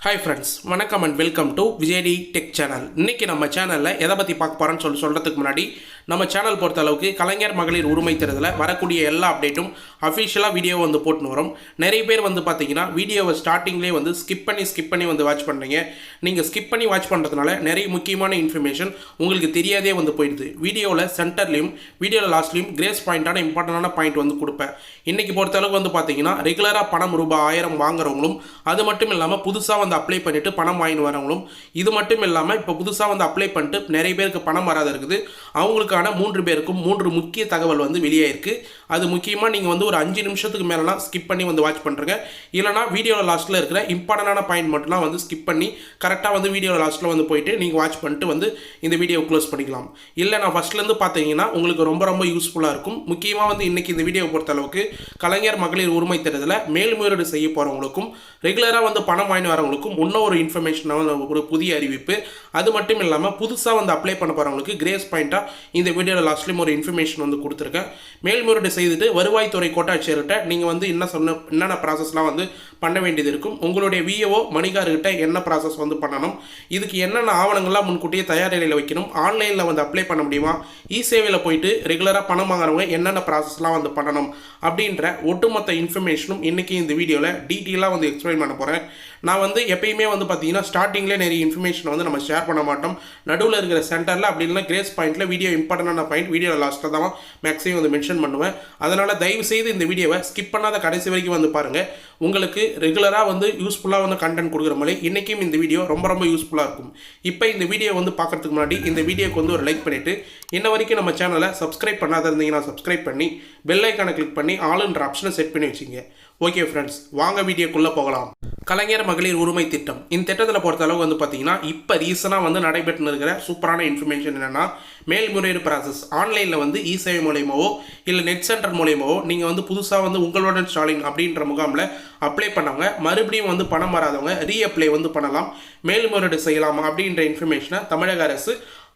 Hi friends, வணக்கம் and welcome to விஜய்டி tech channel. இன்றைக்கி நம்ம சேனலில் எதை பற்றி பார்க்க போகிறோன்னு சொல்கிறதுக்கு முன்னாடி நம்ம சேனல் பொறுத்த அளவுக்கு கலைஞர் மகளிர் உரிமை தேர்தலில் வரக்கூடிய எல்லா அப்டேட்டும் அஃபிஷியலாக வீடியோ போட்டுன்னு வரும். நிறைய பேர் பார்த்தீங்கன்னா வீடியோவை ஸ்டார்டிங்லேயே ஸ்கிப் பண்ணி வாட்ச் பண்ணுறீங்க. நீங்கள் ஸ்கிப் பண்ணி வாட்ச் பண்ணுறதுனால நிறைய முக்கியமான இன்ஃபர்மேஷன் உங்களுக்கு தெரியாதே போயிடுது. வீடியோவில் சென்டர்லேயும் வீடியோவில் லாஸ்ட்லேயும் கிரேஸ் பாயிண்ட்டான இம்பார்ட்டண்டான பாயிண்ட் கொடுப்பேன். இன்றைக்கி பொறுத்தளவுக்கு பார்த்தீங்கன்னா ரெகுலராக பணம் ரூபாய் 1000 வாங்குறவங்களும், அது மட்டும் இல்லாமல் புதுசாக அப்ளை பண்ணிட்டு பணம் வாங்கி வரவங்களும், இது மட்டும் இல்லாமல் இப்போ புதுசாக அப்ளை பண்ணிட்டு நிறைய பேருக்கு பணம் வராத இருக்குது. அவங்களுக்கான 3 பேருக்கும் 3 முக்கிய தகவல் வெளியே இருக்கு. அது முக்கியமாக நீங்கள் ஒரு 5 நிமிஷத்துக்கு மேலாம் ஸ்கிப் பண்ணி வாட்ச் பண்ணுறங்க. இல்லைனா வீடியோவில் லாஸ்ட்டில் இருக்கிற இம்பார்ட்டண்டான பாயிண்ட் மட்டும்லாம் ஸ்கிப் பண்ணி கரெக்டாக வீடியோவில் லாஸ்ட்டில் போயிட்டு நீங்கள் வாட்ச் பண்ணிட்டு இந்த வீடியோ க்ளோஸ் பண்ணிக்கலாம். இல்லை நான் ஃபஸ்ட்லேருந்து பார்த்தீங்கன்னா உங்களுக்கு ரொம்ப ரொம்ப யூஸ்ஃபுல்லாக இருக்கும். முக்கியமாக இன்றைக்கி இந்த வீடியோவை பொறுத்தளவுக்கு கலைஞர் மகளிர் உரிமை தேர்தலில் மேல்முறையீடு செய்ய போகிறவங்களுக்கும் ரெகுலராக பணம் வாங்கி வரவங்களுக்கும் இன்னும் ஒரு இன்ஃபர்மேஷனாக ஒரு புதிய அறிவிப்பு. அது மட்டும் இல்லாமல் புதுசாக அப்ளை பண்ண போகிறவங்களுக்கு கிரேஸ் பாயிண்ட்டாக இந்த வீடியோவில் லாஸ்ட்லேயும் ஒரு இன்ஃபர்மேஷன் கொடுத்துருக்கேன். மேல்முறையீடு செய்துட்டு வருவாய்த்துறை கோட்டாட்சியர்கிட்ட நீங்கள் என்னென்ன ப்ராசஸ்லாம் பண்ண வேண்டியது இருக்கும், உங்களுடைய விஏஓ மணிகார்கிட்ட என்ன ப்ராசஸ் பண்ணணும், இதுக்கு என்னென்ன ஆவணங்கள்லாம் முன்கூட்டியே தயார் நிலையில் வைக்கணும், ஆன்லைனில் அப்ளை பண்ண முடியுமா, இ சேவையில் போயிட்டு ரெகுலராக பணம் வாங்குறவங்க என்னென்ன ப்ராசஸ்லாம் பண்ணணும் அப்படின்ற ஒட்டுமொத்த இன்ஃபர்மேஷனும் இன்றைக்கி இந்த வீடியோவில் டீட்டெயிலாக எக்ஸ்பிளைன் பண்ண போகிறேன். நான் எப்பயுமே பார்த்தீங்கன்னா ஸ்டார்டிங்லேயே நிறைய இன்ஃபர்மேஷன் நம்ம ஷேர் பண்ண மாட்டோம். நடுவில் இருக்கிற சென்டரில் அப்படி இல்லைனா கிரேஸ் பாயிண்ட்டில் வீடியோ இம்பார்ட்டண்டான பாயிண்ட் வீடியோ லாஸ்ட்டில் தான் மேக்ஸிமம் மென்ஷன் பண்ணுவேன். அதனால் தயவு செய்து இந்த வீடியோவை ஸ்கிப் பண்ணாத கடைசி வரைக்கும் பாருங்கள். உங்களுக்கு ரெகுலராக யூஸ்ஃபுல்லாக கண்டென்ட் கொடுக்குற மாதிரி இன்றைக்கும் இந்த வீடியோ ரொம்ப ரொம்ப யூஸ்ஃபுல்லாக இருக்கும். இப்போ இந்த வீடியோ பார்க்குறதுக்கு முன்னாடி இந்த வீடியோக்கு ஒரு லைக் பண்ணிவிட்டு இன்ன வரைக்கும் நம்ம சேனலை சப்ஸ்கிரைப் பண்ணாத இருந்தீங்கன்னா சப்ஸ்கிரைப் பண்ணி பெல் ஐக்கானை கிளிக் பண்ணி ஆளுன்ற ஆப்ஷனை செட் பண்ணி வச்சுங்க. ஓகே ஃப்ரெண்ட்ஸ், வாங்க வீடியோக்குள்ளே போகலாம். கலைஞர் மகளிர் உரிமை திட்டம், இந்த திட்டத்தில் பொறுத்தளவு பார்த்தீங்கன்னா இப்போ ரீசனாக நடைபெற்று இருக்கிற சூப்பரான இன்ஃபர்மேஷன் என்னென்னா, மேல்முறையீடு ப்ராசஸ் ஆன்லைனில் இ சேவை மூலியமாவோ இல்லை நெட் சென்டர் மூலியமாவோ நீங்கள் புதுசாக உங்களுடன் ஸ்டாலின் அப்படின்ற முகாமில் அப்ளை பண்ணவங்க மறுபடியும் பணம் வராதவங்க ரீஅப்ளை பண்ணலாம், மேல்முறையீடு செய்யலாமா அப்படின்ற இன்ஃபர்மேஷனை தமிழக அரசு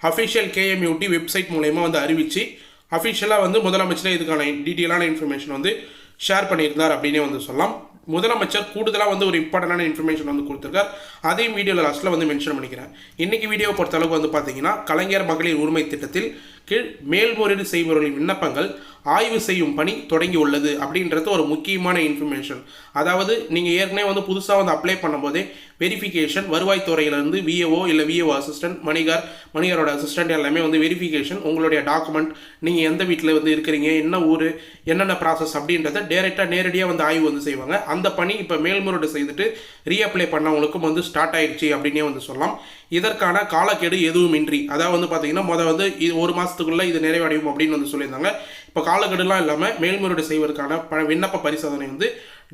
அஃபிஷியல் KMUT வெப்சைட் மூலயமா அறிவித்து அஃபிஷியலாக முதலமைச்சரே இதுக்கான டீட்டெயிலான இன்ஃபர்மேஷன் ஷேர் பண்ணியிருந்தார் அப்படின்னே சொல்லலாம். முதலமைச்சர் கூடுதலாக ஒரு இம்பார்ட்டண்டான இன்ஃபர்மேஷன் கொடுத்துருக்கார். அதையும் வீடியோவில் லாஸ்ட்டில் மென்ஷன் பண்ணிக்கிறேன். இன்றைக்கி வீடியோவை பொறுத்தளவுக்கு பார்த்தீங்கன்னா கலைஞர் மகளிர் உரிமை திட்டத்தில் கீழ் மேல்முறையீடு செய்பவர்களின் விண்ணப்பங்கள் ஆய்வு செய்யும் பணி தொடங்கி உள்ளது அப்படின்றது ஒரு முக்கியமான இன்ஃபர்மேஷன். அதாவது நீங்கள் ஏற்கனவே புதுசாக அப்ளை பண்ணும்போதே வெரிஃபிகேஷன் வருவாய்த்துறையிலேருந்து விஏஓ இல்லை விஏஓ அசிஸ்டன்ட் மணிகாரோட அசிஸ்டன்ட் எல்லாமே வெரிஃபிகேஷன், உங்களுடைய டாக்குமெண்ட், நீங்கள் எந்த வீட்டில் இருக்கிறீங்க, என்ன ஊர், என்னென்ன ப்ராசஸ் அப்படின்றத நேரடியாக ஆய்வு செய்வாங்க. அந்த பணி இப்போ மேல்முறையீடு செய்துட்டு ரீஅப்ளை பண்ணவங்களுக்கும் ஸ்டார்ட் ஆயிடுச்சு அப்படின்னே சொல்லலாம். இதற்கான காலக்கெடு எதுவும் இன்றி, அதாவது பார்த்தீங்கன்னா இது 1 மாதத்துக்குள்ளே இது நிறைவடையும் அப்படின்னு சொல்லியிருந்தாங்க. இப்போ காலக்கெடுலாம் இல்லாமல் மேல்முறையீடு செய்வதற்கான விண்ணப்ப பரிசோதனை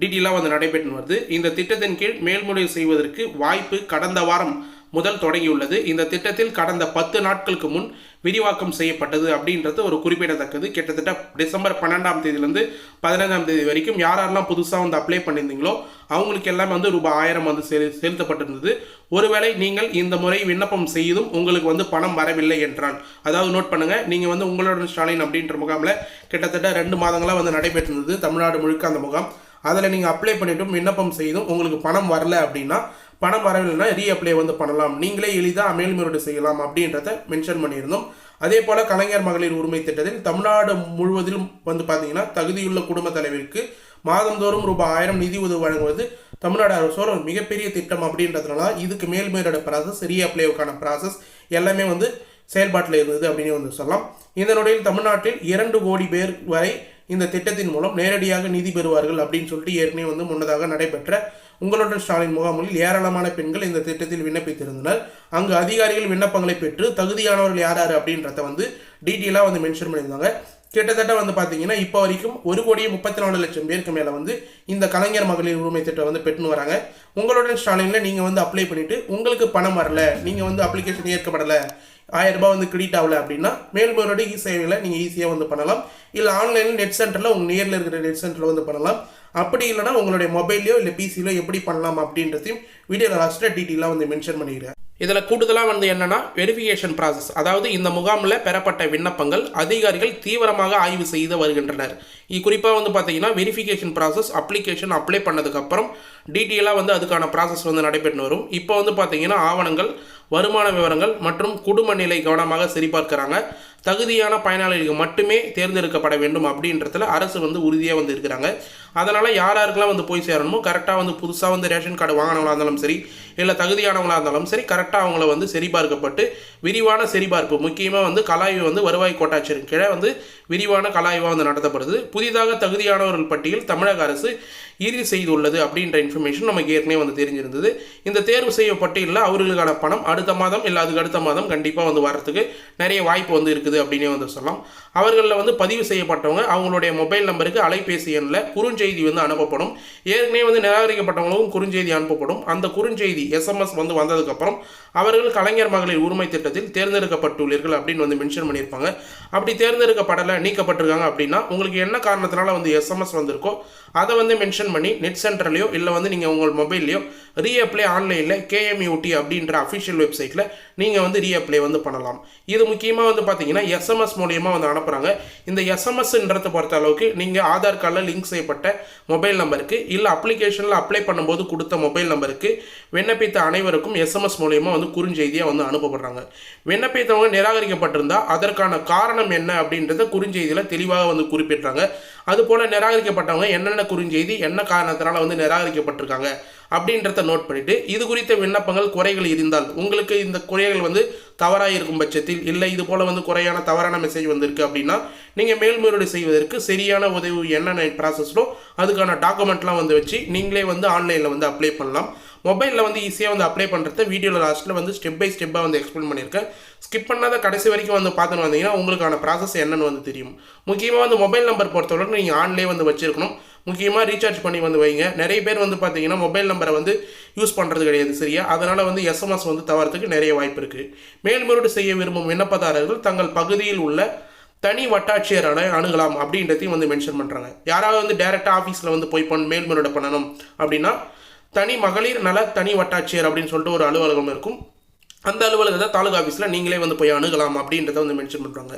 டீட்டெயிலாக நடைபெற்று வருது. இந்த திட்டத்தின் கீழ் மேல்முறையீடு செய்வதற்கு வாய்ப்பு கடந்த வாரம் முதல் தொடங்கியுள்ளது. இந்த திட்டத்தில் கடந்த 10 நாட்களுக்கு முன் விரிவாக்கம் செய்யப்பட்டது அப்படின்றது ஒரு குறிப்பிடத்தக்கது. கிட்டத்தட்ட டிசம்பர் 12ஆம் தேதியிலேருந்து 15ஆம் தேதி வரைக்கும் யாரெல்லாம் புதுசாக அப்ளை பண்ணியிருந்தீங்களோ அவங்களுக்கு எல்லாம் ரூபாய் 1000 செலுத்தப்பட்டிருந்தது. ஒருவேளை நீங்கள் இந்த முறை விண்ணப்பம் செய்தும் உங்களுக்கு பணம் வரவில்லை என்றால், அதாவது நோட் பண்ணுங்கள், நீங்கள் உங்களுடன் ஸ்டாலின் அப்படின்ற முகாமில் கிட்டத்தட்ட 2 மாதங்களாக நடைபெற்றிருந்தது தமிழ்நாடு முழுக்க அந்த முகாம். அதில் நீங்கள் அப்ளை பண்ணிட்டும் விண்ணப்பம் செய்தும் உங்களுக்கு பணம் வரல அப்படின்னா, பணம் வரவில்லைன்னா ரீஅப்ளை பண்ணலாம், நீங்களே எளிதாக மேல்முறையீடு செய்யலாம் அப்படின்றத மென்ஷன் பண்ணியிருந்தோம். அதே போல் கலைஞர் மகளிர் உரிமை திட்டத்தில் தமிழ்நாடு முழுவதிலும் பார்த்தீங்கன்னா தகுதியுள்ள குடும்ப தலைவருக்கு மாதந்தோறும் ரூபாய் 1000 நிதி உதவி வழங்குவது தமிழ்நாடு அரசோட ஒரு மிகப்பெரிய திட்டம் அப்படின்றதுனால இதுக்கு மேல்முறையீடு ப்ராசஸ், ரீஅப்ளைக்கான ப்ராசஸ் எல்லாமே செயல்பாட்டில் இருந்தது அப்படின்னு சொல்லலாம். இந்த நிலையில் தமிழ்நாட்டில் 2 கோடி பேர் வரை இந்த திட்டத்தின் மூலம் நேரடியாக நிதி பெறுவார்கள் அப்படின்னு சொல்லிட்டு ஏற்கனவே முன்னதாக நடைபெற்ற உங்களுடன் ஸ்டாலின் முகாமில் ஏராளமான பெண்கள் இந்த திட்டத்தில் விண்ணப்பித்திருந்தனர். அங்கு அதிகாரிகள் விண்ணப்பங்களை பெற்று தகுதியானவர்கள் யார் அப்படின்றத டீட்டெயிலாக மென்ஷன் பண்ணியிருந்தாங்க. கிட்டத்தட்ட பார்த்தீங்கன்னா இப்போ வரைக்கும் 1,34,00,000 பேருக்கு மேலே இந்த கலைஞர் மகளிர் உரிமை திட்டம் பெற்றுன்னு வராங்க. உங்களுடன் ஸ்டாலினில் நீங்கள் அப்ளை பண்ணிவிட்டு உங்களுக்கு பணம் வரல, நீங்கள் அப்ளிகேஷன் ஏற்கப்படலை, 1000 ரூபாய் கிரெடிட் ஆகலை அப்படின்னா மேல்முறையீடு இ சேவையில் நீங்கள் ஈஸியாக பண்ணலாம். இல்லை ஆன்லைனில் நெட் சென்டரில் உங்கள் நேரில் இருக்கிற நெட் சென்டரில் பண்ணலாம். அப்படி இல்லைனா உங்களுடைய மொபைல்லையோ இல்லை பிசிலையோ எப்படி பண்ணலாம் அப்படின்றதையும் வீடியோ லாஸ்ட்டில் டீட்டெயிலாக மென்ஷன் பண்ணிக்கிறேன். இதில் கூடுதலாக வந்து என்னென்னா வெரிஃபிகேஷன் ப்ராசஸ், அதாவது இந்த முகாமில் பெறப்பட்ட விண்ணப்பங்கள் அதிகாரிகள் தீவிரமாக ஆய்வு செய்து வருகின்றனர். குறிப்பாக வந்து பார்த்தீங்கன்னா வெரிஃபிகேஷன் ப்ராசஸ் அப்ளிகேஷன் அப்ளை பண்ணதுக்கப்புறம் டீட்டெயிலாக வந்து அதுக்கான ப்ராசஸ் வந்து நடைபெற்று வரும். இப்போ வந்து பார்த்தீங்கன்னா ஆவணங்கள், வருமான விவரங்கள் மற்றும் குடும்ப நிலை கவனமாக சரிபார்க்கிறாங்க. தகுதியான பயனாளிகளுக்கு மட்டுமே தேர்ந்தெடுக்கப்பட வேண்டும் அப்படின்றதுல அரசு வந்து உறுதியாக வந்து இருக்கிறாங்க. அதனால் யாருக்கெல்லாம் வந்து போய் சேரணுமோ கரெக்டாக வந்து புதுசாக வந்து ரேஷன் கார்டு வாங்கினவங்களாக இருந்தாலும் சரி, இல்லை தகுதியானவங்களாக இருந்தாலும் சரி, கரெக்டாக அவங்கள வந்து சரிபார்க்கப்பட்டு விரிவான சரிபார்ப்பு, முக்கியமாக வந்து கலாய்வு வந்து வருவாய் கோட்டாட்சியரின் கீழே வந்து விரிவான கலாய்வாக வந்து நடத்தப்படுது. புதிதாக தகுதியானவர்கள் பட்டியல் தமிழக அரசு இறுதி செய்துள்ளது அப்படின்ற இன்ஃபர்மேஷன் நமக்கு ஏற்கனவே வந்து தெரிஞ்சிருந்தது. இந்த தேர்வு செய்ய பட்டியலில் அவர்களுக்கான பணம் அடுத்த மாதம் இல்லை அதுக்கு அடுத்த மாதம் கண்டிப்பாக வந்து வரத்துக்கு நிறைய வாய்ப்பு வந்து இருக்குது அப்படின்னே வந்து சொல்லலாம். அவர்களில் வந்து பதிவு செய்யப்பட்டவங்க அவங்களுடைய மொபைல் நம்பருக்கு அலைபேசி எண்ணில் குறுஞ்செய்தி வந்து அனுப்பப்படும். ஏற்கனவே வந்து நிராகரிக்கப்பட்டவங்களுக்கும் குறுஞ்செய்தி அனுப்பப்படும். அந்த குறுஞ்செய்தி SMS வந்து வந்ததுக்கப்புறம் அவர்கள் கலைஞர் மகளிர் உரிமை திட்டத்தில் தேர்ந்தெடுக்கப்பட்டுள்ளீர்கள் அப்படின்னு வந்து மென்ஷன் பண்ணியிருப்பாங்க. அப்படி தேர்ந்தெடுக்கப்படலை, நீக்கப்பட்டிருக்காங்க அப்படின்னா உங்களுக்கு என்ன காரணத்தினால வந்து SMS வந்திருக்கோ அதை வந்து மென்ஷன் பண்ணி நெட் சென்டர்லையோ இல்லை வந்து நீங்கள் உங்கள் மொபைல்லையோ ரீஅப்ளை ஆன்லைனில் KMUT அப்படின்ற அஃபிஷியல் வெப்சைட்டில் நீங்கள் வந்து ரீஅப்ளை வந்து பண்ணலாம். இது முக்கியமாக வந்து பார்த்தீங்கன்னா SMS மூலியமாக வந்து அனுப்புகிறாங்க. இந்த SMSன்றதை பொறுத்த அளவுக்கு நீங்கள் ஆதார் கார்டில் லிங்க் செய்யப்பட்ட மொபைல் நம்பருக்கு இல்லை அப்ளிகேஷனில் அப்ளை பண்ணும்போது கொடுத்த மொபைல் நம்பருக்கு விண்ணப்பித்த அனைவருக்கும் SMS மூலியமாக வந்து குறுஞ்செய்தியாக வந்து அனுப்பப்படுறாங்க. விண்ணப்பித்தவங்க நிராகரிக்கப்பட்டிருந்தால் அதற்கான காரணம் என்ன அப்படின்றத குறுஞ்செய்தியில் தெளிவாக வந்து குறிப்பிட்றாங்க. அதுபோல் நிராகரிக்கப்பட்டவங்க என்னென்ன குறுஞ்செய்தி என்ன காரணத்தினால வந்து நிராகரிக்கப்பட்டிருக்காங்க அப்படின்றத நோட் பண்ணிவிட்டு இது குறித்த விண்ணப்பங்கள் குறைகள் இருந்தால், உங்களுக்கு இந்த குறைகள் வந்து தவறாக இருக்கும் பட்சத்தில், இல்லை இது போல் வந்து குறையான தவறான மெசேஜ் வந்திருக்கு அப்படின்னா நீங்கள் மேல்முறையீடு செய்வதற்கு சரியான உதவி என்னென்ன ப்ராசஸ்லோ அதுக்கான டாக்குமெண்ட்லாம் வந்து வச்சு நீங்களே வந்து ஆன்லைனில் வந்து அப்ளை பண்ணலாம். மொபைலில் வந்து ஈஸியாக வந்து அப்ளை பண்ணுறத வீடியோவில் லாஸ்ட்டில் வந்து ஸ்டெப் பை ஸ்டெப்பாக வந்து எக்ஸ்பிளைன் பண்ணியிருக்கேன். ஸ்கிப் பண்ணாத கடைசி வரைக்கும் வந்து பார்த்துன்னு வந்தீங்கன்னா உங்களுக்கான ப்ராசஸ் என்னென்னு வந்து தெரியும். முக்கியமாக வந்து மொபைல் நம்பர் பொறுத்தவரைக்கும் நீங்கள் ஆன்லேயே வந்து வச்சுருக்கணும். முக்கியமாக ரீசார்ஜ் பண்ணி வந்து வைங்க. நிறைய பேர் வந்து பார்த்தீங்கன்னா மொபைல் நம்பரை வந்து யூஸ் பண்ணுறது கிடையாது சரியா, அதனால் வந்து SMS வந்து தவறதுக்கு நிறைய வாய்ப்பு இருக்குது. மேல்முறையீடு செய்ய விரும்பும் விண்ணப்பதாரர்கள் தங்கள் பகுதியில் உள்ள தனி வட்டாட்சியரை அணுகலாம் அப்படின்றதையும் வந்து மென்ஷன் பண்ணுறாங்க. யாராவது வந்து டேரெக்டாக ஆஃபீஸில் வந்து போய் மேல்முறையீடு பண்ணணும் அப்படின்னா தனி மகளிர் நல தனி வட்டாட்சியர் அப்படின்னு சொல்லிட்டு ஒரு அலுவலகம் இருக்கும். அந்த அலுவலகத்தை தாலுகா ஆஃபீஸில் நீங்களே வந்து போய் அணுகலாம் அப்படின்றத வந்து மென்ஷன் பண்ணுறாங்க.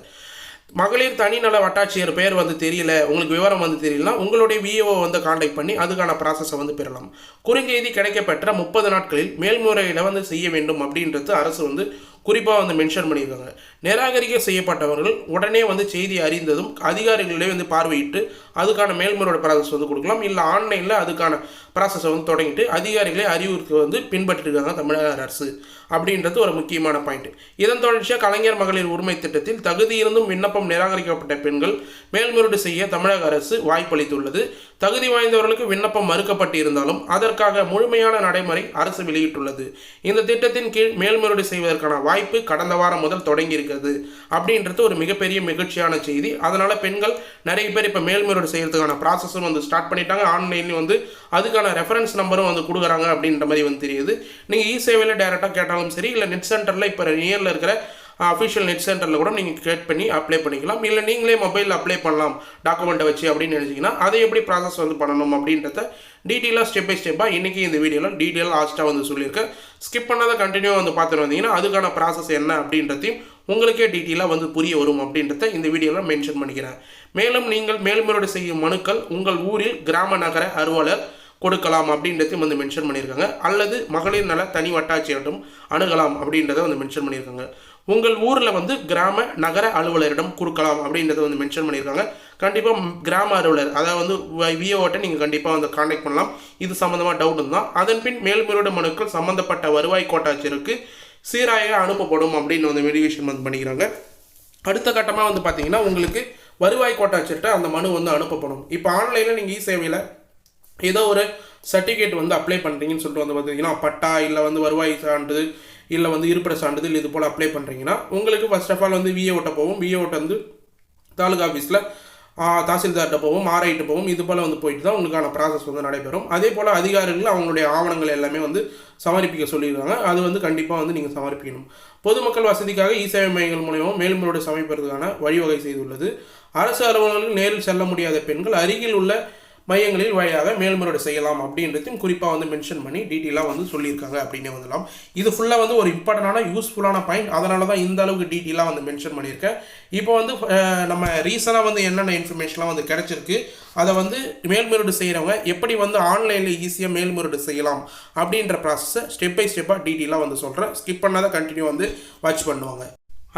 மகளிர் தனிநல வட்டாட்சியர் பேர் வந்து தெரியல, உங்களுக்கு விவரம் வந்து தெரியலனா உங்களுடைய VAO வந்து காண்டாக்ட் பண்ணி அதுக்கான ப்ராசஸை வந்து பெறலாம். குறுஞ்செய்தி கிடைக்கப்பெற்ற 30 நாட்களில் மேல்முறையீடை வந்து செய்ய வேண்டும் அப்படின்றது அரசு வந்து குறிப்பாக வந்து மென்ஷன் பண்ணியிருக்காங்க. நிராகரிக்க செய்யப்பட்டவர்கள் உடனே வந்து செய்தி அறிந்ததும் அதிகாரிகளே வந்து பார்வையிட்டு அதுக்கான மேல்முறையீடு ப்ராசஸ் வந்து கொடுக்கலாம். இல்லை ஆன்லைனில் அதுக்கான ப்ராசஸை வந்து தொடங்கிட்டு அதிகாரிகளே அறிவுறுத்தி வந்து பின்பற்றிருக்காங்க தமிழக அரசு அப்படின்றது ஒரு முக்கியமான பாயிண்ட். இதன் தொடர்ச்சியாக கலைஞர் மகளிர் உரிமை திட்டத்தில் தகுதியிருந்தும் விண்ணப்பம் நிராகரிக்கப்பட்ட பெண்கள் மேல்முறையீடு செய்ய தமிழக அரசு வாய்ப்பளித்துள்ளது. தகுதி வாய்ந்தவர்களுக்கு விண்ணப்பம் மறுக்கப்பட்டு இருந்தாலும் அதற்காக முழுமையான நடைமுறை அரசு வெளியிட்டுள்ளது. இந்த திட்டத்தின் கீழ் மேல்முறையீடு செய்வதற்கான வாய்ப்பு கடந்த வாரம் முதல் தொடங்கி இருக்கிறது அப்படின்றது ஒரு மிகப்பெரிய மகிழ்ச்சியான செய்தி. அதனால பெண்கள் நிறைய பேர் இப்போ மேல்முறையீடு செய்யறதுக்கான ப்ராசஸும் வந்து ஸ்டார்ட் பண்ணிட்டாங்க. ஆன்லைன்லேயும் வந்து அதுக்கான ரெஃபரன்ஸ் நம்பரும் வந்து கொடுக்குறாங்க அப்படின்ற மாதிரி வந்து தெரியுது. நீங்கள் இ-சேவையில் டேரெக்டாக கேட்டாலும் சரி, இல்லை நெட் சென்டரில் இப்போ நியரில் இருக்கிற அஃபிஷியல் நெட் சென்டரில் கூட நீங்கள் கிரியேட் பண்ணி அப்ளை பண்ணிக்கலாம். இல்லை நீங்களே மொபைலில் அப்ளை பண்ணலாம் டாக்குமெண்ட்டை வச்சு அப்படின்னு நினச்சிங்கன்னா அதை எப்படி ப்ராசஸ் வந்து பண்ணணும் அப்படின்றத டீட்டெயிலாக ஸ்டெப் பை ஸ்டெப்பாக இன்றைக்கி இந்த வீடியோவில் டீட்டெயிலாக லாஸ்ட்டாக வந்து சொல்லியிருக்கேன். ஸ்கிப் பண்ணாத கண்டினியூ வந்து பார்த்துட்டு வந்தீங்கன்னா அதுக்கான ப்ராசஸ் என்ன அப்படின்றதையும் உங்களுக்கே டீட்டெயிலாக வந்து புரிய வரும் அப்படின்றத இந்த வீடியோவில் மென்ஷன் பண்ணிக்கிறேன். மேலும் நீங்கள் மேல்முறையீடு செய்யும் மனுக்கள் உங்கள் ஊரில் கிராம நகர அலுவலர் கொடுக்கலாம் அப்படின்றதையும் வந்து மென்ஷன் பண்ணியிருக்காங்க. அல்லது மகளிர் நல தனி வட்டாட்சியரிடம் அணுகலாம் அப்படின்றத வந்து மென்ஷன் பண்ணியிருக்காங்க. உங்கள் ஊரில் வந்து கிராம நகர அலுவலரிடம் கொடுக்கலாம் அப்படின்றத வந்து மென்ஷன் பண்ணியிருக்காங்க. கண்டிப்பாக கிராம அலுவலர் அதாவது வந்து VAO-ட்ட நீங்கள் கண்டிப்பாக வந்து கான்டாக்ட் பண்ணலாம். இது சம்மந்தமாக டவுட் இருந்தால் அதன் பின் மேல்முறையீடு மனுக்கள் சம்மந்தப்பட்ட வருவாய் கோட்டாட்சியருக்கு சீராக அனுப்பப்படும் அப்படின்னு வந்து வெரிஃபிகேஷன் வந்து பண்ணிக்கிறாங்க. அடுத்த கட்டமாக வந்து பார்த்தீங்கன்னா உங்களுக்கு வருவாய் கோட்டாட்சியர்கிட்ட அந்த மனு வந்து அனுப்பப்படும். இப்போ ஆன்லைனில் நீங்கள் இ-சேவையில் ஏதோ ஒரு சர்டிஃபிகேட் வந்து அப்ளை பண்ணுறீங்கன்னு சொல்லிட்டு வந்து பார்த்தீங்கன்னா பட்டா இல்லை வந்து வருவாய் சான்றிதழ் இல்லை வந்து இருப்பிட சான்றிதழ் இது போல் அப்ளை பண்ணுறீங்கன்னா உங்களுக்கு ஃபர்ஸ்ட் ஆஃப் ஆல் வந்து VAO-ட்ட போகும். VAO-ட்ட வந்து தாலுகா ஆஃபீஸில் தாசில்தார்கிட்ட போகும், RI-ட்ட போகும். இது போல் வந்து போயிட்டு தான் உங்களுக்கான ப்ராசஸ் வந்து நடைபெறும். அதே போல் அதிகாரிகள் அவங்களுடைய ஆவணங்கள் எல்லாமே வந்து சமர்ப்பிக்க சொல்லியிருக்காங்க. அது வந்து கண்டிப்பாக வந்து நீங்கள் சமர்ப்பிக்கணும். பொதுமக்கள் வசதிக்காக இ-சேவை மையங்கள் மூலமாக மேல்முறையீடு சமர்ப்பிப்பதற்கான வழிவகை செய்துள்ளது. அரசு அலுவலர்களுக்கு நேரில் செல்ல முடியாத பெண்கள் அருகில் உள்ள மையங்களில் வழியாக மேல்முறையீடு செய்யலாம் அப்படின்றதையும் குறிப்பாக வந்து மென்ஷன் பண்ணி டீட்டெயிலாக வந்து சொல்லியிருக்காங்க அப்படின்னே வந்துடலாம். இது ஃபுல்லாக வந்து ஒரு இம்பார்ட்டண்டான யூஸ்ஃபுல்லான பாயிண்ட். அதனால தான் இந்த அளவுக்கு டீட்டெயிலாக வந்து மென்ஷன் பண்ணியிருக்கேன். இப்போ வந்து நம்ம ரீசனாக வந்து என்னென்ன இன்ஃபர்மேஷன்லாம் வந்து கிடைச்சிருக்கு, அதை வந்து மேல்முறையீடு செய்கிறவங்க எப்படி வந்து ஆன்லைனில் ஈஸியாக மேல்முறையீடு செய்யலாம் அப்படின்ற ப்ராசஸை ஸ்டெப் பை ஸ்டெப்பாக டீட்டெயிலாக வந்து சொல்கிறேன். ஸ்கிப் பண்ணாத கண்டினியூ வந்து வாட்ச் பண்ணுவாங்க.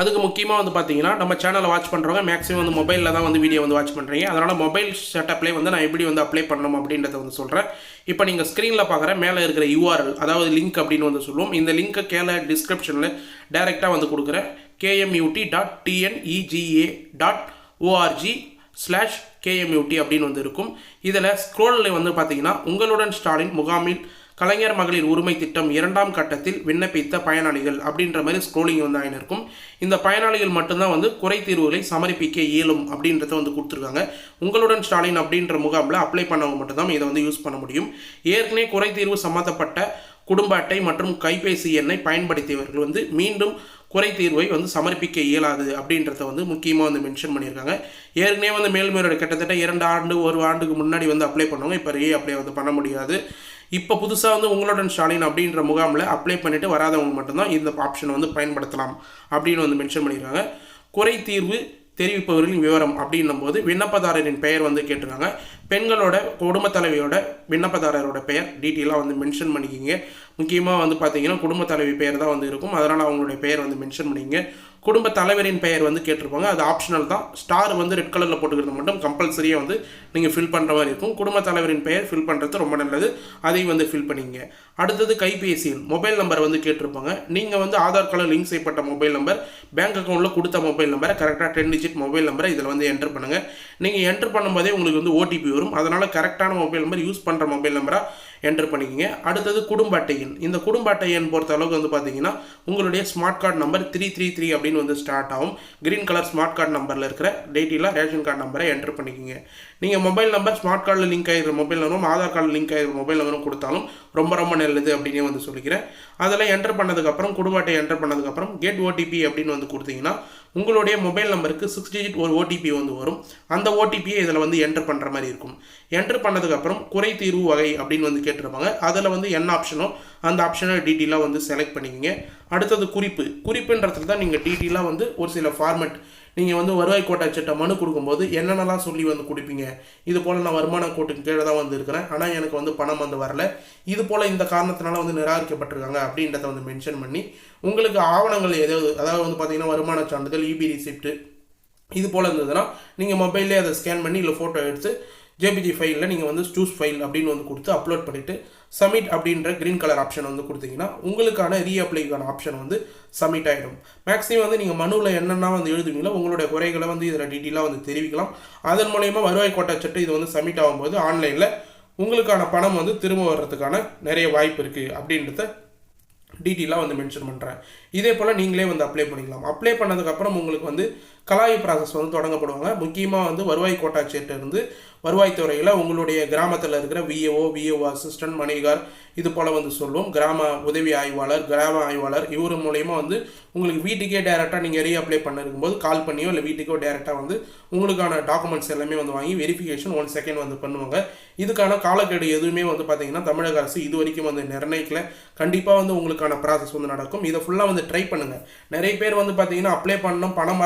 அதுக்கு முக்கியமாக வந்து பார்த்தீங்கன்னா நம்ம சேனலை வாட்ச் பண்ணுறவங்க மேக்ஸிமம் வந்து மொபைலில் தான் வந்து வீடியோ வந்து வாட்ச் பண்ணுறீங்க. அதனால் மொபைல் செட்டப்லேயே வந்து நான் எப்படி வந்து அப்ளை பண்ணணும் அப்படின்றத வந்து சொல்கிறேன். இப்போ நீங்கள் ஸ்க்ரீனில் பார்க்குற மேலே இருக்கிற URL, அதாவது லிங்க் அப்படின்னு வந்து சொல்லுவோம். இந்த லிங்க்கை கீழே டிஸ்கிரிப்ஷனில் டைரெக்டாக வந்து கொடுக்குறேன். kmut.tnega.org/kmut அப்படின்னு வந்து இருக்கும். இதில் ஸ்க்ரோலில் வந்து பார்த்தீங்கன்னா உங்களுடன் ஸ்டாலின் முகாமில் கலைஞர் மகளிர் உரிமை திட்டம் 2ஆம் கட்டத்தில் விண்ணப்பித்த பயனாளிகள் அப்படின்ற மாதிரி ஸ்க்ரோலிங் வந்து ஆகின்னு இருக்கும். இந்த பயனாளிகள் மட்டும்தான் வந்து குறை தீர்வுகளை சமர்ப்பிக்க இயலும் அப்படின்றத வந்து கொடுத்துருக்காங்க. உங்களுடன் ஸ்டாலின் அப்படின்ற முகாமில் அப்ளை பண்ணவங்க மட்டும்தான் இதை வந்து யூஸ் பண்ண முடியும். ஏற்கனவே குறை தீர்வு சம்மந்தப்பட்ட குடும்ப அட்டை மற்றும் கைபேசி எண்ணை பயன்படுத்தியவர்கள் வந்து மீண்டும் குறை தீர்வை வந்து சமர்ப்பிக்க இயலாது அப்படின்றத வந்து முக்கியமாக வந்து மென்ஷன் பண்ணியிருக்காங்க. ஏற்கனவே வந்து மேல்முறையீடு கிட்டத்தட்ட 2 ஆண்டு 1 ஆண்டுக்கு முன்னாடி வந்து அப்ளை பண்ணுவாங்க. இப்போ அப்ளை வந்து பண்ண முடியாது. இப்போ புதுசாக வந்து உங்களுடன் ஸ்டாலின் அப்படின்ற முகாமில் அப்ளை பண்ணிவிட்டு வராதவங்க மட்டும்தான் இந்த ஆப்ஷனை வந்து பயன்படுத்தலாம் அப்படின்னு வந்து மென்ஷன் பண்ணியிருக்காங்க. குறை தீர்வு தெரிவிப்பவர்களின் விவரம் அப்படின்னும் போது விண்ணப்பதாரரின் பெயர் வந்து கேட்டிருக்காங்க. பெண்களோட குடும்ப தலைவியோட விண்ணப்பதாரரோட பெயர் டீட்டெயிலாக வந்து மென்ஷன் பண்ணிக்கிங்க. முக்கியமாக வந்து பார்த்தீங்கன்னா குடும்ப தலைவி பெயர் தான் வந்து இருக்கும். அதனால் அவங்களுடைய பெயர் வந்து மென்ஷன் பண்ணிங்க. குடும்ப தலைவரின் பெயர் வந்து கேட்டிருப்பாங்க. அது ஆப்ஷனல் தான். ஸ்டார் வந்து ரெட் கலரில் போட்டுக்கிறது மட்டும் கம்பல்சரியாக வந்து நீங்கள் ஃபில் பண்ணுற மாதிரி இருக்கும். குடும்ப தலைவரின் பெயர் ஃபில் பண்ணுறது ரொம்ப நல்லது. அதையும் வந்து ஃபில் பண்ணிங்க. அடுத்தது கைபேசி எண், மொபைல் நம்பர் வந்து கேட்டிருப்பாங்க. நீங்கள் வந்து ஆதார் கார்டில் லிங்க் செய்யப்பட்ட மொபைல் நம்பர், பேங்க் அக்கௌண்ட்டில் கொடுத்த மொபைல் நம்பரை கரெக்டாக 10 டிஜிட் மொபைல் நம்பரை இதில் வந்து என்டர் பண்ணுங்கள். நீங்கள் என்டர் பண்ணும்போதே உங்களுக்கு வந்து OTP வரும். அதனால் கரெக்டான மொபைல் நம்பர் யூஸ் பண்ணுற மொபைல் நம்பராக என்டர் பண்ணிக்கிங்க. அடுத்தது குடும்ப அட்டை எண். இந்த குடும்ப அட்டை எண் பொறுத்த அளவுக்கு வந்து பார்த்தீங்கன்னா உங்களுடைய ஸ்மார்ட் கார்டு நம்பர் 333 அப்படின்னு வந்து ஸ்டார்ட் ஆகும். கிரீன் கலர் ஸ்மார்ட் கார்டு நம்பரில் இருக்கிற டீட்டெயிலாக ரேஷன் கார்டு நம்பரை என்டர் பண்ணிக்கிங்க. நீங்கள் மொபைல் நம்பர் ஸ்மார்ட் கார்டில் லிங்க் ஆகிற மொபைல் நம்பரும் ஆதார் கார்டில் லிங்க் ஆகிற மொபைல் நம்பரும் கொடுத்தாலும் ரொம்ப ரொம்ப நல்லது அப்படின்னே வந்து சொல்லிக்கிறேன். அதெல்லாம் என்டர் பண்ணதுக்கப்புறம் குடும்ப அட்டை என்டர் பண்ணதுக்கப்புறம் கெட் OTP அப்படின்னு வந்து கொடுத்தீங்கன்னா உங்களுடைய மொபைல் நம்பருக்கு 6 டிஜிட் ஒரு OTP வந்து வரும். அந்த OTPயை இதில் வந்து என்டர் பண்ணுற மாதிரி இருக்கும். என்டர் பண்ணதுக்கப்புறம் குறை தீர்வு வகை அப்படின்னு வந்து கேட்டிருப்பாங்க. அதில் வந்து என்ன ஆப்ஷனோ அந்த ஆப்ஷனை டீட்டெயிலாக வந்து செலக்ட் பண்ணிக்கிங்க. அடுத்தது குறிப்புன்றதுல தான் நீங்கள் டீட்டெயிலாக வந்து ஒரு சில ஃபார்மெட் நீங்கள் வந்து வருவாய் கோட்டா சட்ட மனு கொடுக்கும்போது என்னென்னலாம் சொல்லி வந்து கொடுப்பீங்க. இது போல் நான் வருமான கோட்டுக்கு கீழே தான் வந்து இருக்கிறேன், ஆனால் எனக்கு வந்து பணம் வந்து வரல, இது போல் இந்த காரணத்தினால வந்து நிராகரிக்கப்பட்டிருக்காங்க அப்படின்றத வந்து மென்ஷன் பண்ணி உங்களுக்கு ஆவணங்கள் அதாவது வந்து பார்த்தீங்கன்னா வருமான சான்றிதழ், EB ரிசிப்ட் இது போல் இருந்ததுன்னா நீங்கள் மொபைல்லே அதை ஸ்கேன் பண்ணி இல்லை ஃபோட்டோ எடுத்து JPG ஃபைலில் நீங்கள் வந்து சூஸ் ஃபைல் அப்படின்னு வந்து கொடுத்து அப்லோட் பண்ணிவிட்டு சப்மிட் அப்படின்ற க்ரீன் கலர் ஆப்ஷன் வந்து கொடுத்தீங்கன்னா உங்களுக்கான ரீஅப்ளைக்கான ஆப்ஷன் வந்து சப்மிட் ஆகிடும். மேக்ஸிமம் வந்து நீங்கள் மனுவில் என்னென்னா வந்து எழுதுவீங்களோ உங்களுடைய குறைகளை வந்து இதில் டீட்டெயிலாக வந்து தெரிவிக்கலாம். அதன் மூலயமா வருவாய் கோட்டாச்சட்டு இது வந்து சப்மிட் ஆகும்போது ஆன்லைனில் உங்களுக்கான பணம் வந்து திரும்ப வர்றதுக்கான நிறைய வாய்ப்பு இருக்குது அப்படின்றத டீட்டெயிலாக வந்து மென்ஷன் பண்ணுறேன். இதே போல் நீங்களே வந்து அப்ளை பண்ணிக்கலாம். அப்ளை பண்ணதுக்கப்புறம் உங்களுக்கு வந்து கலாய் ப்ராசஸ் வந்து தொடங்கப்படுவாங்க. முக்கியமாக வந்து வருவாய் கோட்டாட்சியர்கிட்ட இருந்து வருவாய்த்துறையில் உங்களுடைய கிராமத்தில் இருக்கிற VAO அசிஸ்டன்ட், மணிகார் இது போல் வந்து சொல்லுவோம். கிராம உதவி ஆய்வாளர், கிராம ஆய்வாளர் இவர் மூலயமா வந்து உங்களுக்கு வீட்டுக்கே டேரெக்டாக நீங்கள் ரீஅப்ளை பண்ணிருக்கும்போது கால் பண்ணியோ இல்லை வீட்டுக்கோ டேரெக்டாக வந்து உங்களுக்கான டாக்குமெண்ட்ஸ் எல்லாமே வந்து வாங்கி வெரிஃபிகேஷன் 1 செகண்ட் வந்து பண்ணுவாங்க. இதுக்கான காலக்கெடு எதுவுமே வந்து பார்த்தீங்கன்னா தமிழக அரசு இது வரைக்கும் வந்து நிர்ணயிக்கல. கண்டிப்பாக வந்து உங்களுக்கான ப்ராசஸ் வந்து நடக்கும். இதை ஃபுல்லாக வந்து ட்ரை பண்ணுங்கள். நிறைய பேர் வந்து பார்த்தீங்கன்னா அப்ளை பண்ணணும், பணம்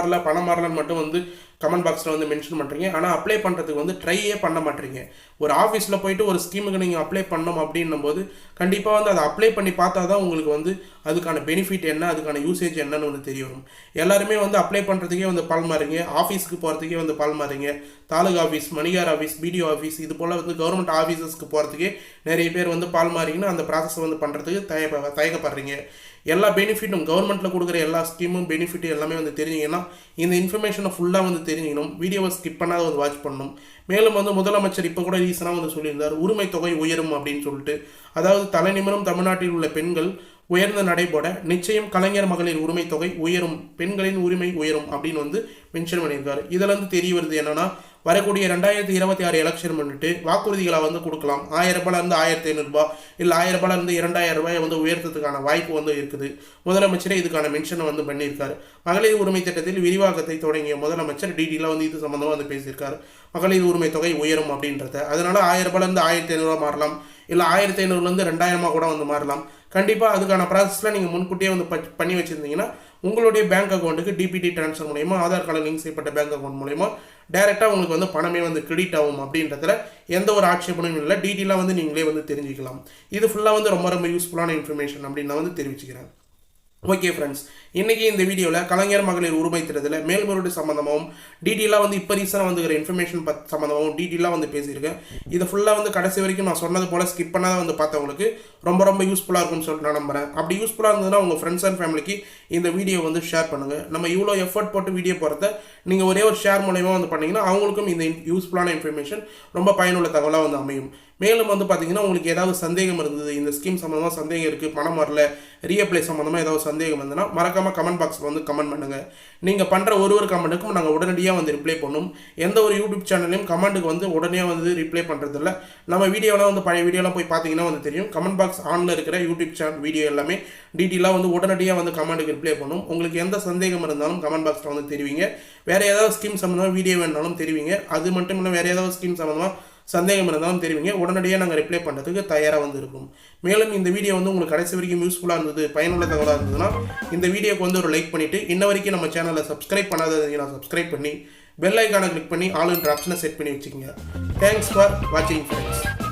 வரலன்னு மட்டும் வந்து கமெண்ட் பாக்ஸில் வந்து மென்ஷன் பண்ணுறீங்க. ஆனால் அப்ளை பண்ணுறதுக்கு வந்து ட்ரையே பண்ண மாட்டீங்க. ஒரு ஆஃபீஸில் போயிட்டு ஒரு ஸ்கீமுக்கு நீங்கள் அப்ளை பண்ணணும் அப்படின்னும் போது கண்டிப்பாக வந்து அதை அப்ளை பண்ணி பார்த்தா தான் உங்களுக்கு வந்து அதுக்கான பெனிஃபிட் என்ன, அதுக்கான யூசேஜ் என்னன்னு வந்து தெரிய வரும். எல்லாருமே வந்து அப்ளை பண்ணுறதுக்கே வந்து பால் மாறுங்க, ஆஃபீஸ்க்கு போகிறதுக்கே வந்து பால் மாறுங்க. தாலுகா ஆஃபீஸ், மணிகார் ஆஃபீஸ், BDO ஆஃபீஸ் இது போல் வந்து கவர்மெண்ட் ஆஃபீஸஸ்க்கு போகிறதுக்கே நிறைய பேர் வந்து பால் மாறிங்கன்னா அந்த ப்ராசஸை வந்து பண்ணுறதுக்கு தயக்கப்படுறீங்க. எல்லா பெனிஃபிட்டும் கவர்மெண்ட்டில் கொடுக்குற எல்லா ஸ்கீமும் பெனிஃபிட் எல்லாமே வந்து தெரிஞ்சிங்கன்னா இந்த இன்ஃபர்மேஷனை ஃபுல்லாக வந்து தெரிஞ்சுக்கணும். வீடியோவை ஸ்கிப் பண்ணாத வந்து வாட்ச் பண்ணணும். மேலும் வந்து முதலமைச்சர் இப்போ கூட ரீசனாக வந்து சொல்லியிருந்தார் உரிமை தொகை உயரும் அப்படின்னு சொல்லிட்டு. அதாவது தலைநிமிரும் தமிழ்நாட்டில் உள்ள பெண்கள் உயர்ந்த நடைபோட நிச்சயம் கலைஞர் மகளிர் உரிமை தொகை உயரும், பெண்களின் உரிமை உயரும் அப்படின்னு வந்து மென்ஷன் பண்ணியிருக்காரு. இதுல இருந்து தெரிய வருது என்னன்னா, வரக்கூடிய 2026 எலெக்ஷன் பண்ணிட்டு வாக்குறுதிகளை வந்து கொடுக்கலாம். 1000 ரூபாயிலிருந்து 1500 ரூபாய், இல்லை 1000 ரூபாயிலிருந்து 2000 ரூபாயை வந்து உயர்த்ததுக்கான வாய்ப்பு வந்து இருக்குது. முதலமைச்சரே இதுக்கான மென்ஷனை வந்து பண்ணியிருக்காரு. மகளிர் உரிமை திட்டத்தில் விரிவாக்கத்தை தொடங்கிய முதலமைச்சர் டீட்டெயிலாக வந்து இது சம்பந்தமாக வந்து பேசியிருக்காரு. மகளிர் உரிமை தொகை உயரும் அப்படின்றத, அதனால 1000 ரூபாயிலிருந்து 1500 ரூபா மாறலாம், இல்லை 1500லேருந்து 2000 கூட வந்து மாறலாம். கண்டிப்பாக அதுக்கான ப்ராசஸ்லாம் நீங்கள் முன்கூட்டியே வந்து பண்ணி வச்சுருந்தீங்கன்னா உங்களுடைய பேங்க் அக்கௌண்ட்டுக்கு டிபிடி ட்ரான்ஸ்ஃபர் மூலயமா, ஆதார் கார்டு லிங்க் செய்யப்பட்ட பேங்க் அக்கௌண்ட் மூலயமா டைரெக்டாக உங்களுக்கு வந்து பணமே வந்து கிரெடிட் ஆகும் அப்படின்றதுல எந்த ஒரு ஆட்சேபனும் இல்லை. டீட்டெயிலாக வந்து நீங்களே வந்து தெரிஞ்சுக்கலாம். இது ஃபுல்லாக வந்து ரொம்ப ரொம்ப யூஸ்ஃபுல்லான இன்ஃபர்மேஷன் அப்படின்னு நான் வந்து தெரிவிச்சுக்கிறேன். ஓகே ஃப்ரெண்ட்ஸ், இன்றைக்கி இந்த வீடியோவில் கலைஞர் மகளிர் உரிமை திட்டத்தில் மேல்முறையீடு சம்மந்தமாகவும் டீட்டெயிலாக வந்து இப்போ ரீசனாக வந்துக்கிற இன்ஃபர்மேஷன் சம்மந்தமாகவும் டீட்டெயிலாக வந்து பேசியிருக்கேன். இதை ஃபுல்லாக வந்து கடைசி வரைக்கும் நான் சொன்னது போல் ஸ்கிப் பண்ணாத வந்து பார்த்தவங்களுக்கு ரொம்ப ரொம்ப யூஸ்ஃபுல்லாக இருக்கும்னு சொல்லிட்டு நான் நம்புகிறேன். அப்படி யூஸ்ஃபுல்லாக இருந்ததுன்னா உங்கள் ஃப்ரெண்ட்ஸ் அண்ட் ஃபேமிலிக்கு இந்த வீடியோ வந்து ஷேர் பண்ணுங்கள். நம்ம இவ்வளோ எஃபர்ட் போட்டு வீடியோ போகிறத நீங்கள் ஒரே ஒரு ஷேர் மூலயமா வந்து பண்ணிங்கன்னா அவங்களுக்கும் இந்த யூஸ்ஃபுல்லான இன்ஃபர்மேஷன் ரொம்ப பயனுள்ள தகவலாக வந்து அமையும். மேலும் வந்து பார்த்தீங்கன்னா உங்களுக்கு ஏதாவது சந்தேகம் இருந்தது, இந்த ஸ்கீம் சம்மந்தமாக சந்தேகம் இருக்குது, பணம் வரல, ரீஅப்ளை சம்மந்தமாக ஏதாவது சந்தேகம் இருந்ததுன்னா மறக்காமல் கமெண்ட் பாக்ஸில் வந்து கமெண்ட் பண்ணுங்கள். நீங்கள் பண்ணுற ஒரு கமெண்ட்டுக்கும் நாங்கள் உடனடியாக வந்து ரிப்ளை பண்ணும். எந்த ஒரு யூடியூப் சேனல்லையும் கமெண்ட்டுக்கு வந்து உடனே வந்து ரிப்ளை பண்ணுறதில்ல. நம்ம வீடியோலாம் வந்து பழைய வீடியோலாம் போய் பார்த்தீங்கன்னா வந்து தெரியும். கமெண்ட் பாக்ஸ் ஆனில் இருக்கிற யூடியூப் சேனல் வீடியோ எல்லாமே டீட்டெயிலாக வந்து உடனடியாக வந்து கமெண்ட்டுக்கு ரிப்ளை பண்ணும். உங்களுக்கு எந்த சந்தேகம் இருந்தாலும் கமெண்ட் பாக்ஸில் வந்து தெரிவிங்க. வேறு ஏதாவது ஸ்கீம் சம்மந்தமாக வீடியோ வேணாலும் தெரிவிங்க. அது மட்டும் இல்லை, வேறு ஏதாவது ஸ்கீம் சம்மந்தமாக சந்தேகம் இருந்தாலும் தெரிவிங்க. உடனடியாக நாங்கள் ரிப்ளை பண்ணுறதுக்கு தயாராக வந்து இருக்கும். மேலும் இந்த வீடியோ வந்து உங்களுக்கு கடைசி வரைக்கும் யூஸ்ஃபுல்லாக இருந்தது, பயனுள்ள தகவலாக இருந்ததுன்னா இந்த வீடியோக்கு வந்து ஒரு லைக் பண்ணிவிட்டு, இன்ன வரைக்கும் நம்ம சேனலை சப்ஸ்கிரைப் பண்ணாதீங்கன்னா சப்ஸ்கிரைப் பண்ணி பெல் ஐக்கானை கிளிக் பண்ணி ஆல் என்ற ஆப்ஷனை செட் பண்ணி வச்சுக்கோங்க. தேங்க்ஸ் ஃபார் வாட்சிங் ஃப்ரெண்ட்ஸ்.